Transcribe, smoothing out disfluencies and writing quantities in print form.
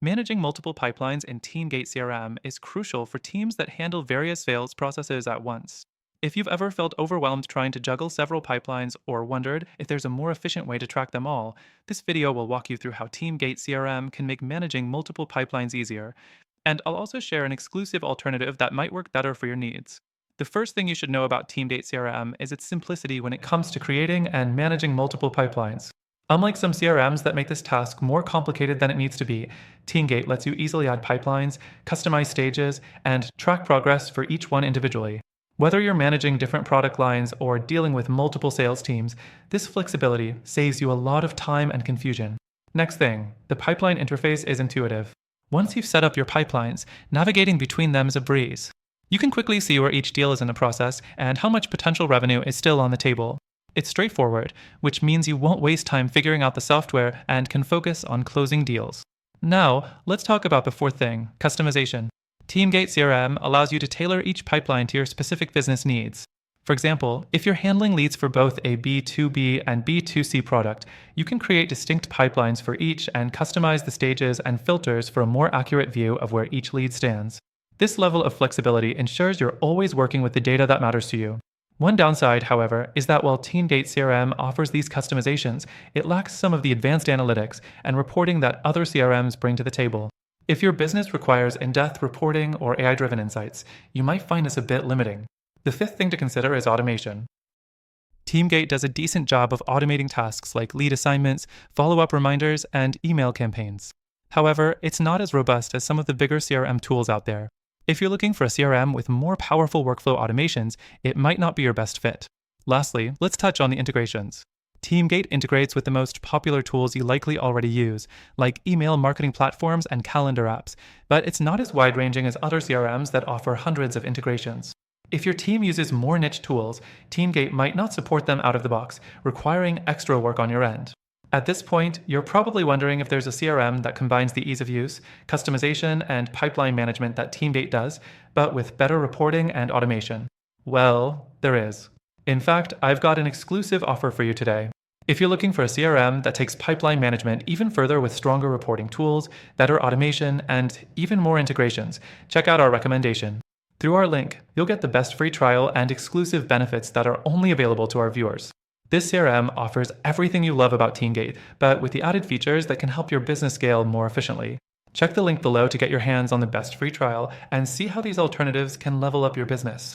Managing multiple pipelines in TeamGate CRM is crucial for teams that handle various sales processes at once. If you've ever felt overwhelmed trying to juggle several pipelines or wondered if there's a more efficient way to track them all, this video will walk you through how TeamGate CRM can make managing multiple pipelines easier. And I'll also share an exclusive alternative that might work better for your needs. The first thing you should know about TeamGate CRM is its simplicity when it comes to creating and managing multiple pipelines. Unlike some CRMs that make this task more complicated than it needs to be, TeamGate lets you easily add pipelines, customize stages, and track progress for each one individually. Whether you're managing different product lines or dealing with multiple sales teams, this flexibility saves you a lot of time and confusion. Next thing, the pipeline interface is intuitive. Once you've set up your pipelines, navigating between them is a breeze. You can quickly see where each deal is in the process and how much potential revenue is still on the table. It's straightforward, which means you won't waste time figuring out the software and can focus on closing deals. Now, let's talk about the fourth thing, customization. TeamGate CRM allows you to tailor each pipeline to your specific business needs. For example, if you're handling leads for both a B2B and B2C product, you can create distinct pipelines for each and customize the stages and filters for a more accurate view of where each lead stands. This level of flexibility ensures you're always working with the data that matters to you. One downside, however, is that while TeamGate CRM offers these customizations, it lacks some of the advanced analytics and reporting that other CRMs bring to the table. If your business requires in-depth reporting or AI-driven insights, you might find this a bit limiting. The fifth thing to consider is automation. TeamGate does a decent job of automating tasks like lead assignments, follow-up reminders, and email campaigns. However, it's not as robust as some of the bigger CRM tools out there. If you're looking for a CRM with more powerful workflow automations, it might not be your best fit. Lastly, let's touch on the integrations. TeamGate integrates with the most popular tools you likely already use, like email marketing platforms and calendar apps, but it's not as wide-ranging as other CRMs that offer hundreds of integrations. If your team uses more niche tools, TeamGate might not support them out of the box, requiring extra work on your end. At this point, you're probably wondering if there's a CRM that combines the ease of use, customization, and pipeline management that TeamGate does, but with better reporting and automation. Well, there is. In fact, I've got an exclusive offer for you today. If you're looking for a CRM that takes pipeline management even further with stronger reporting tools, better automation, and even more integrations, check out our recommendation. Through our link, you'll get the best free trial and exclusive benefits that are only available to our viewers. This CRM offers everything you love about TeamGate, but with the added features that can help your business scale more efficiently. Check the link below to get your hands on the best free trial and see how these alternatives can level up your business.